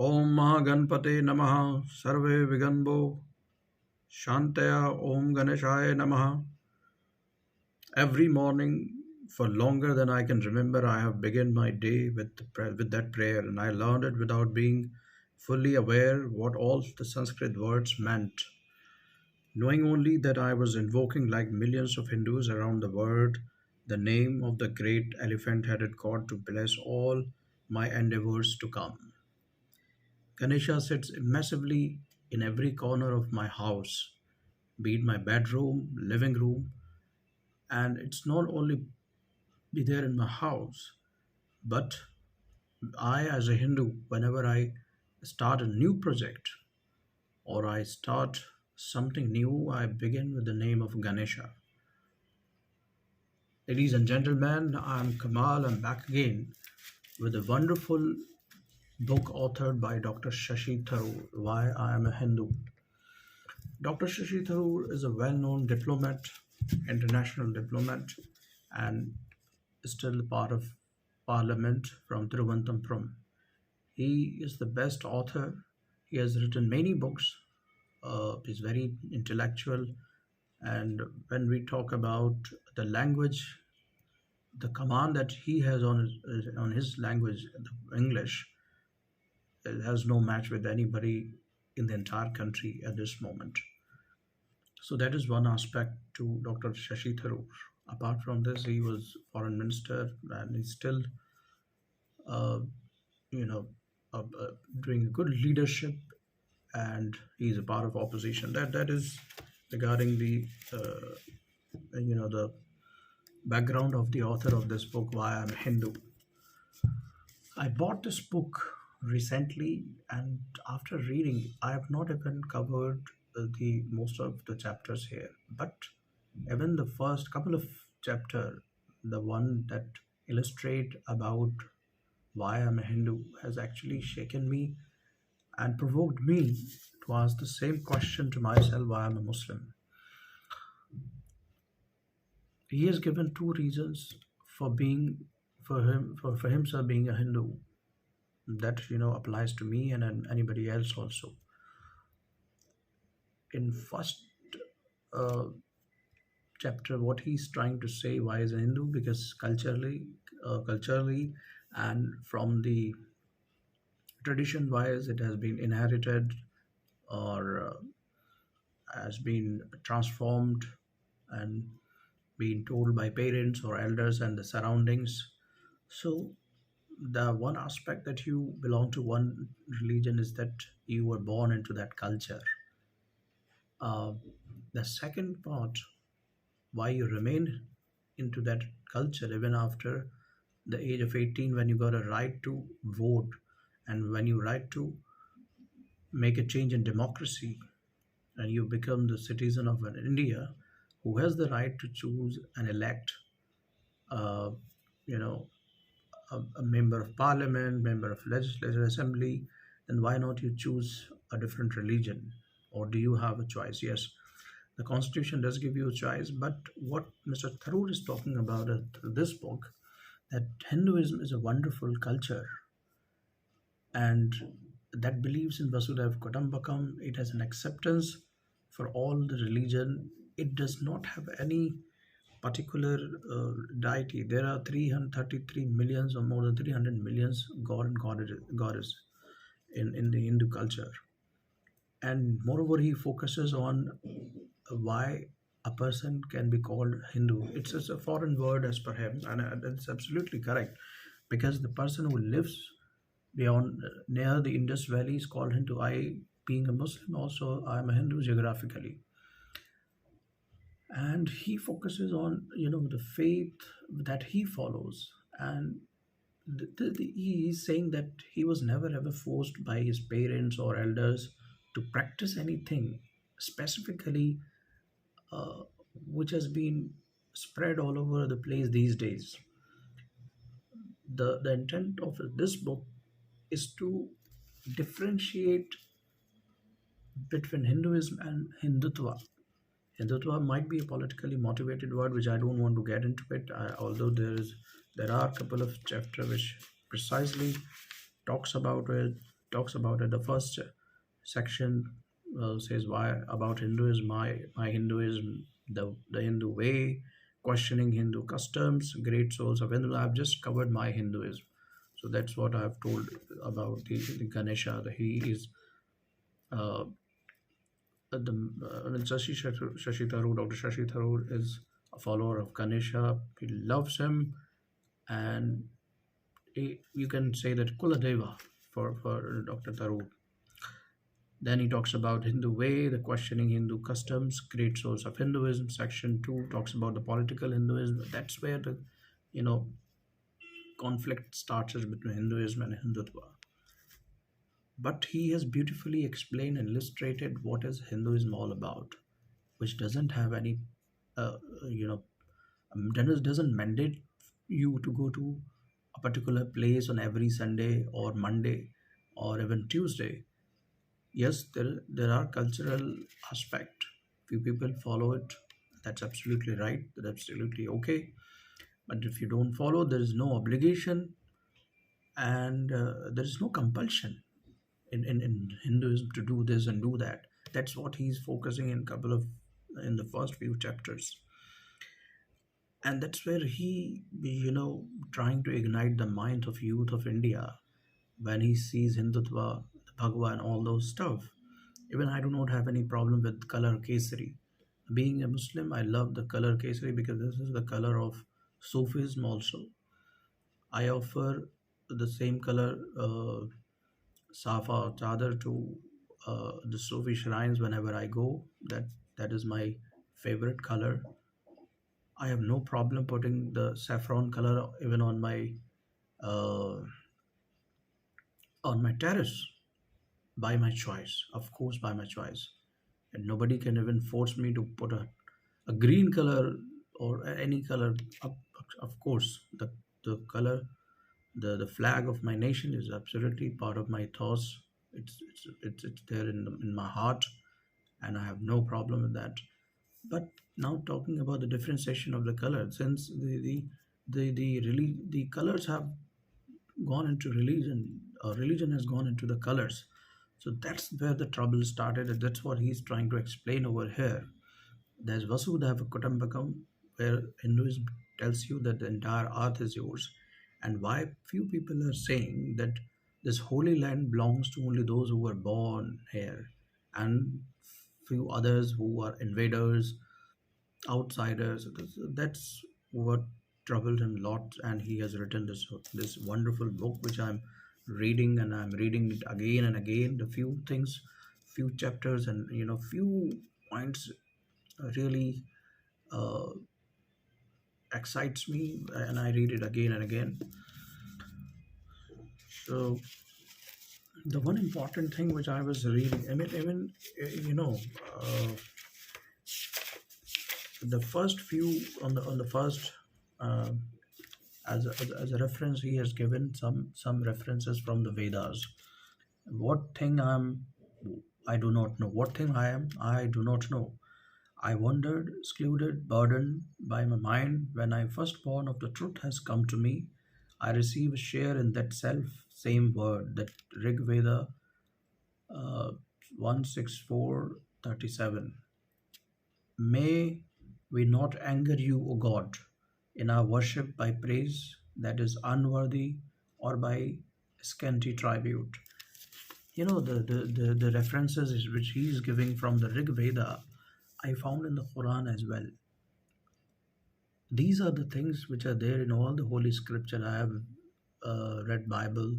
Om Mahaganpate Namaha Sarve Viganbo Shantaya Om Ganeshaya Namaha. Every morning, for longer than I can remember, I have begun my day with that prayer, and I learned it without being fully aware what all the Sanskrit words meant, knowing only that I was invoking, like millions of Hindus around the world, the name of the great elephant-headed god to bless all my endeavors to come. Ganesha sits massively in every corner of my house, be it my bedroom, living room, and it's not only be there in my house, but I, as a Hindu, whenever I start a new project or I start something new, I begin with the name of Ganesha. Ladies and gentlemen, I'm Kamal. I'm back again with a wonderful book authored by Dr. Shashi Tharoor, Why I Am a Hindu. Dr. Shashi Tharoor is a well-known diplomat, international diplomat, and still part of Parliament from Thiruvananthapuram. He is the best author. He has written many books. He's very intellectual, and when we talk about the language, the command that he has on his language, the English, it has no match with anybody in the entire country at this moment. So that is one aspect to Dr. Shashi Tharoor. Apart from this, he was foreign minister, and he's still, uh, you know, doing good leadership, and he's a part of opposition. That is regarding the background of the author of this book, Why I'm a Hindu. I bought this book recently, and after reading, I have not even covered the most of the chapters here, but even the first couple of chapter, the one that illustrate about why I'm a Hindu, has actually shaken me and provoked me to ask the same question to myself, why I'm a Muslim. He has given two reasons for being for himself being a Hindu, that applies to me and anybody else also. In first uh, chapter, what he's trying to say, why is a Hindu? Because culturally, and from the tradition wise, it has been inherited or has been transformed and been told by parents or elders and the surroundings. So the one aspect that you belong to one religion is that you were born into that culture. Uh, the second part, why you remain into that culture even after the age of 18, when you got a right to vote and when you right to make a change in democracy, and you become the citizen of an India who has the right to choose and elect uh, you know a member of parliament, member of legislative assembly, then why not you choose a different religion? Or do you have a choice? Yes, the constitution does give you a choice, but what Mr. Tharoor is talking about through this book, that Hinduism is a wonderful culture, and that believes in Vasudhaiva Kutumbakam. It has an acceptance for all the religion. It does not have any particular deity. There are 333 millions or more than 300 millions god and goddess in the Hindu culture. And moreover, he focuses on why a person can be called Hindu. It's just a foreign word as per him, and that's absolutely correct, because the person who lives beyond near the Indus Valley is called Hindu. I, being a Muslim, also I am a Hindu geographically, and he focuses on the faith that he follows, and he is saying that he was never ever forced by his parents or elders to practice anything specifically, uh, which has been spread all over the place these days. The intent of this book is to differentiate between Hinduism and Hindutva. Hindutva might be a politically motivated word, which I don't want to get into it. Although there are a couple of chapters which precisely talks about it, talks about it. The first section says why about Hinduism, my Hinduism, the Hindu way, questioning Hindu customs, great souls of Hindu. I've just covered my Hinduism, so that's what I've told about the Ganesha. He is uh, Shashi Tharoor, Dr. Shashi Tharoor is a follower of Ganesha. He loves him, and you can say that Kuladeva for Dr. Tharoor. Then he talks about Hindu way, the questioning Hindu customs, great source of Hinduism. Section 2 talks about the political Hinduism. That's where the you know conflict starts between Hinduism and Hindutva. But he has beautifully explained and illustrated what is Hinduism all about, which doesn't have any, uh, you know, doesn't mandate you to go to a particular place on every Sunday or Monday or even Tuesday. Yes, there are cultural aspect. Few people follow it. That's absolutely right. That's absolutely okay. But if you don't follow, there is no obligation and there is no compulsion in Hinduism to do this and do that. That's what he's focusing in the first few chapters, and that's where he trying to ignite the minds of youth of India when he sees Hindutva, Bhagwan, all those stuff. Even I do not have any problem with color kesari. Being a Muslim, I love the color kesari because this is the color of Sufism also. I offer the same color safa chadar to the Sufi shrines whenever I go. That is my favorite color. I have no problem putting the saffron color even uh, on my terrace by my choice. Of course, by my choice, and nobody can even force me to put a green color or any color. Of, of course, the color, the flag of my nation is absolutely part of my thoughts. It's there in my heart, and I have no problem with that. But now talking about the differentiation of the color, since the colors have gone into religion, or religion has gone into the colors. So that's where the trouble started, and that's what he's trying to explain over here. There's Vasudhaiva Kutumbakam, where Hinduism tells you that the entire earth is yours, and why few people are saying that this holy land belongs to only those who were born here, and few others who are invaders, outsiders. That's what troubled him a lot, and he has written this wonderful book, which I'm reading, and I'm reading it again and again. The few things, few chapters, and few points really uh, excites me, and I read it again and again. So the one important thing which I was reading, I mean, even uh, the first few on the first. Uh, as a reference, he has given some references from the Vedas. What thing I do not know. What thing I am, I do not know. I wandered, excluded, burdened by my mind. When I first born of the truth has come to me, I receive a share in that self same word, that Rig Veda uh, 164:37. May we not anger you, O God, in our worship by praise that is unworthy or by scanty tribute. The references which he is giving from the Rig Veda, I found in the Quran as well. These are the things which are there in all the holy scripture. I have read Bible,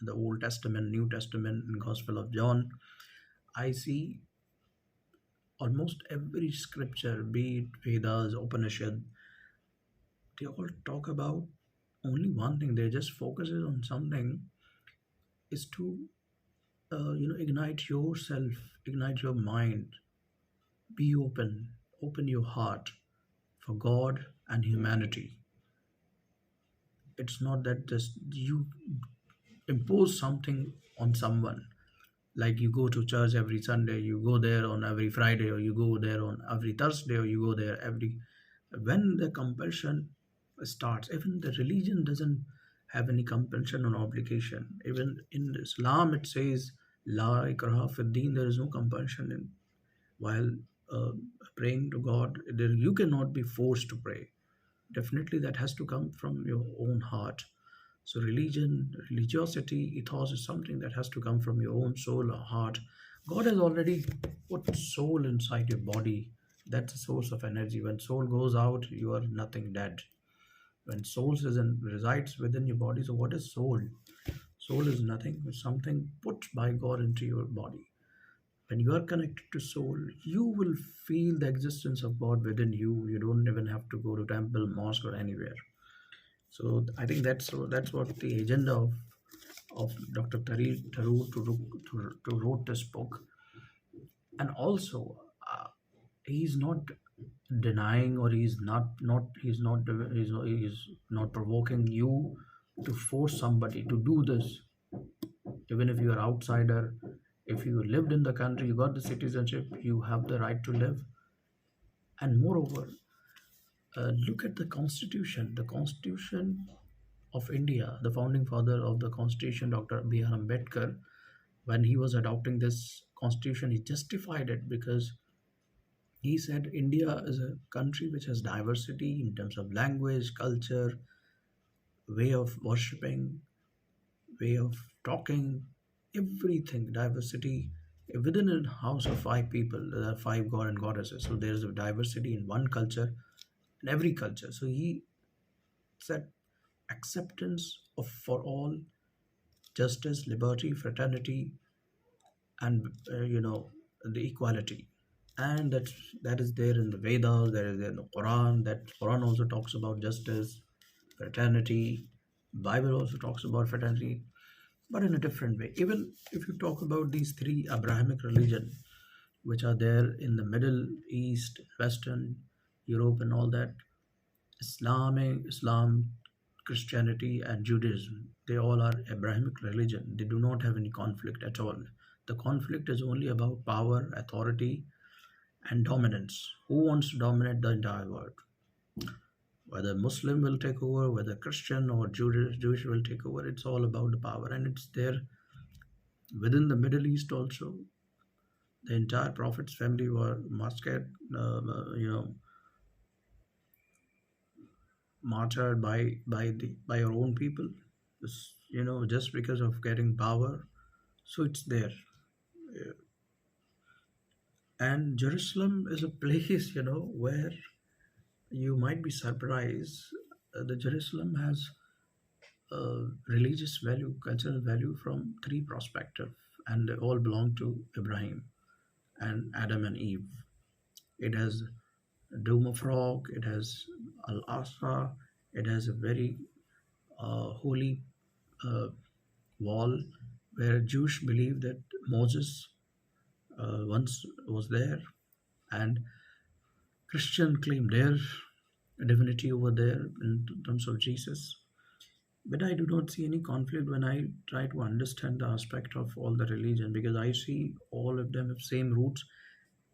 the Old Testament, New Testament, and Gospel of John. I see almost every scripture, be it Vedas, Upanishad, they all talk about only one thing. They just focuses on something, is to ignite yourself, ignite your mind, be open, open your heart for God and humanity. It's not that just you impose something on someone, like you go to church every Sunday, you go there on every Friday, or you go there on every Thursday, or you go there every. When the compulsion starts, even the religion doesn't have any compulsion or obligation. Even in Islam, it says, La ikraha fid deen, there is no compulsion in while uh, praying to God. There, you cannot be forced to pray. Definitely, that has to come from your own heart. So, religion, religiosity, ethos is something that has to come from your own soul or heart. God has already put soul inside your body. That's a source of energy. When soul goes out, you are nothing, dead. When soul resides within your body, so what is soul? Soul is nothing, it's something put by God into your body. When you are connected to soul, you will feel the existence of God within you. You don't even have to go to temple, mosque, or anywhere. So I think that's what the agenda of Dr. Tharoor to wrote this book. And also, he's not denying, or he's not provoking you to force somebody to do this. Even if you are outsider, if you lived in the country, you got the citizenship, you have the right to live. And moreover, look at the constitution. The constitution of India, the founding father of the constitution, Dr. B.R. Ambedkar, when he was adopting this constitution, he justified it because he said India is a country which has diversity in terms of language, culture, way of worshipping, way of talking, everything, diversity. Within a house of five people, there are five god and goddesses. So there's a diversity in one culture, in every culture. So he said acceptance of for all, justice, liberty, fraternity, and the equality. And that is there in the Vedas, that is there in the Quran. That Quran also talks about justice, fraternity. Bible also talks about fraternity, but in a different way. Even if you talk about these three Abrahamic religion, which are there in the Middle East, Western Europe, and all that, Islam, Christianity, and Judaism, they all are Abrahamic religion. They do not have any conflict at all. The conflict is only about power, authority, and dominance. Who wants to dominate the entire world? Whether Muslim will take over, whether Christian or Jewish will take over, it's all about the power. And it's there within the Middle East also. The entire Prophet's family were massacred, martyred by your own people, just because of getting power. So it's there. And Jerusalem is a place, where you might be surprised. The Jerusalem has religious value, cultural value from three perspectives, and they all belong to Ibrahim and Adam and Eve. It has Dome of Rock, it has Al Aqsa, it has a very holy uh, wall where Jews believe that Moses once was there, and Christian claim their divinity over there in terms of Jesus. But I do not see any conflict when I try to understand the aspect of all the religion, because I see all of them have same roots.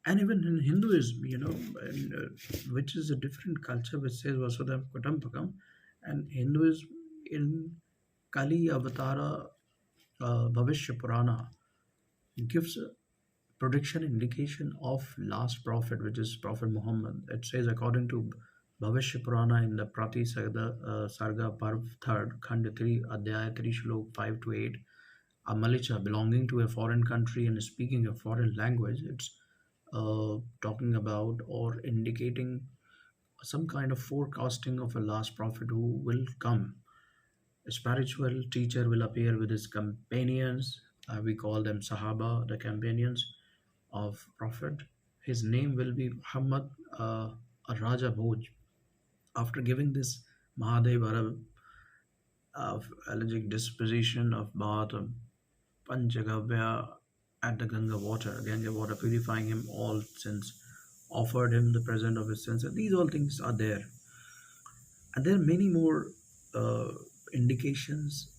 And even in Hinduism, which is a different culture which says Vasudhaiva Kutumbakam, and Hinduism in Kali Avatara Bhavishya Purana gives a prediction indication of last prophet, which is Prophet Muhammad. It says according to Bhavishya Purana in the Prati Sarga Parv 3rd, Khand 3, Adhyaya 3, Shlok 5 to 8, a Malicha belonging to a foreign country and speaking a foreign language, it's talking about or indicating some kind of forecasting of a last prophet who will come. A spiritual teacher will appear with his companions. We call them Sahaba, the companions of Prophet. His name will be Muhammad Raja Bhoj. After giving this Mahadev of allergic disposition of bath of Panchagavya at the Ganga water purifying him all sins, offered him the present of his sins. And these all things are there. And there are many more uh, indications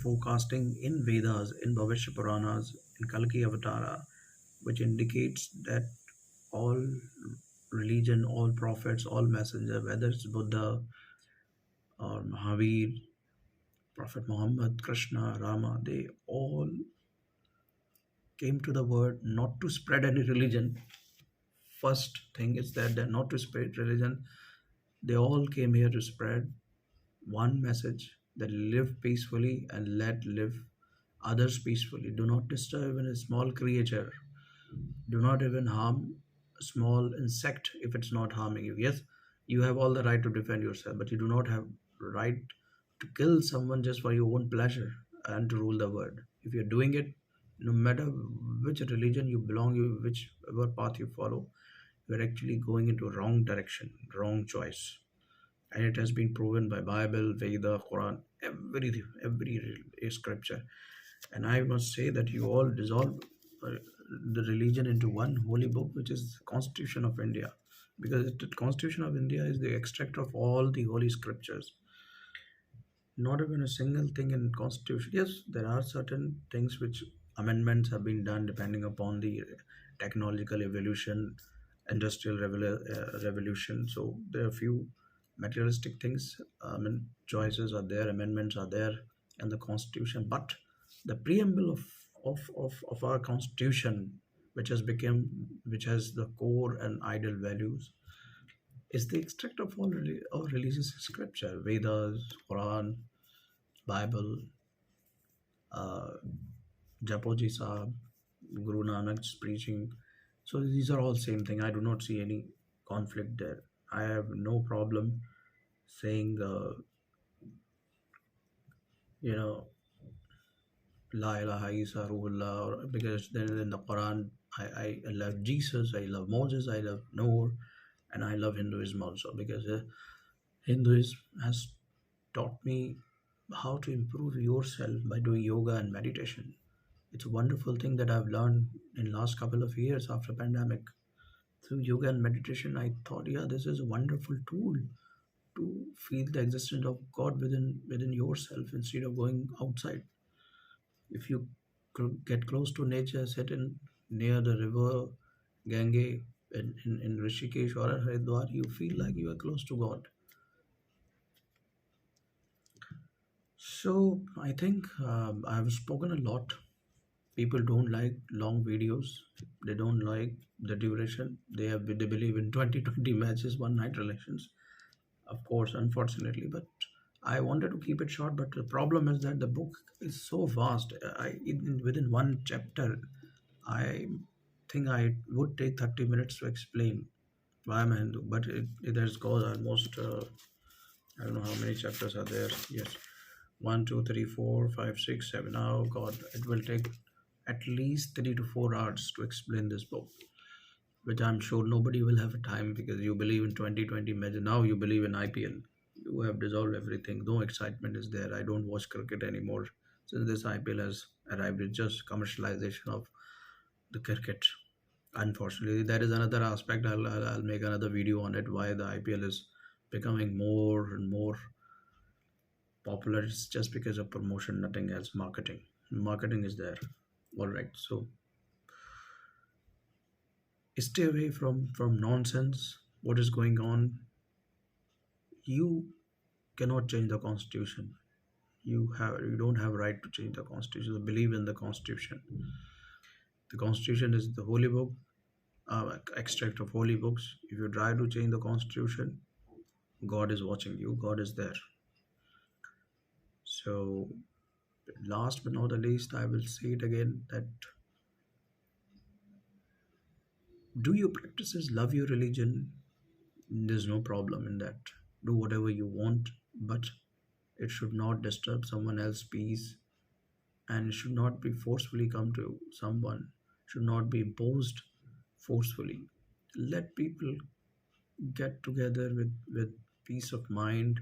forecasting in Vedas, in Bhavishya Puranas, in Kalki Avatara, which indicates that all religion, all prophets, all messengers, whether it's Buddha or Mahavir, Prophet Muhammad, Krishna, Rama, they all came to the world not to spread any religion. First thing is that they're not to spread religion. They all came here to spread one message, that live peacefully and let live others peacefully. Do not disturb even a small creature. Do not even harm a small insect if it's not harming you. Yes, you have all the right to defend yourself, but you do not have right to kill someone just for your own pleasure and to rule the world. If you're doing it, no matter which religion you belong, whichever path you follow, you're actually going into a wrong direction, wrong choice. And it has been proven by Bible, Veda, Quran, every scripture. And I must say that you all dissolve uh, the religion into one holy book, which is the Constitution of India, because the Constitution of India is the extract of all the holy scriptures. Not even a single thing in Constitution. Yes, there are certain things which amendments have been done depending upon the technological evolution, revolution. So there are few materialistic things. Choices are there, amendments are there in the Constitution, but the preamble of our Constitution, which has the core and ideal values, is the extract of all religious scripture, Vedas, Quran, Bible, uh, Japoji Sahib, Guru Nanak's preaching. So these are all same thing. I do not see any conflict there. I have no problem saying, you know, La ilaha Isa Ruhullah, because then in the Quran, I love Jesus, I love Moses, I love Noor, and I love Hinduism also, because Hinduism has taught me how to improve yourself by doing yoga and meditation. It's a wonderful thing that I've learned in last couple of years after pandemic. Through yoga and meditation, I thought, yeah, this is a wonderful tool to feel the existence of God within yourself instead of going outside. If you get close to nature, sit in near the river Gange in Rishikesh or Haridwar, you feel like you are close to God. So I think I've spoken a lot. People don't like long videos. They don't like the duration. They believe in 2020 matches, one night relations. Of course, unfortunately, but I wanted to keep it short. But the problem is that the book is so vast. Within one chapter, I think I would take 30 minutes to explain why I'm a Hindu. But it has gone almost. I don't know how many chapters are there. Yes, one, two, three, four, five, six, seven. Oh God, it will take at least 3 to 4 hours to explain this book, which I'm sure nobody will have time, because you believe in 2020 match. Now you believe in IPL. You have dissolved everything. No excitement is there. I don't watch cricket anymore since this IPL has arrived. It's just commercialization of the cricket. Unfortunately, that is another aspect. I'll make another video on it. Why the IPL is becoming more and more popular. It's just because of promotion, nothing else. Marketing is there. All right. So stay away from nonsense. What is going on? You cannot change the constitution. You don't have right to change the constitution. So believe in the constitution. The constitution is the holy book, extract of holy books. If you try to change the constitution, God is watching you. God is there. So last but not the least, I will say it again, that do your practices, love your religion. There's no problem in that. Do whatever you want, but it should not disturb someone else's peace, and it should not be forcefully come to someone, should not be imposed forcefully. Let people get together with peace of mind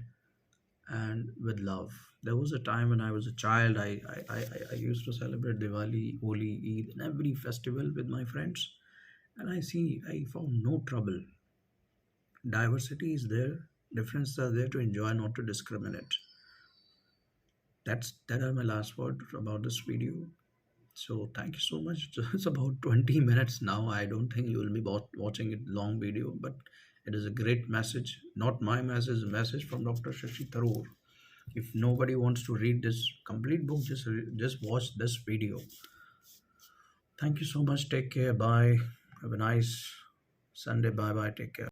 and with love. There was a time when I was a child, I used to celebrate Diwali, Holi, Eid, and every festival with my friends. And I found no trouble. Diversity is there, differences are there to enjoy, not to discriminate. That are my last words about this video. So thank you so much. It's about 20 minutes now. I don't think you will be watching it long video, but it is a great message. Not my message, a message from Dr. Shashi Tharoor. If nobody wants to read this complete book, just watch this video. Thank you so much. Take care. Bye. Have a nice Sunday. Bye bye. Take care.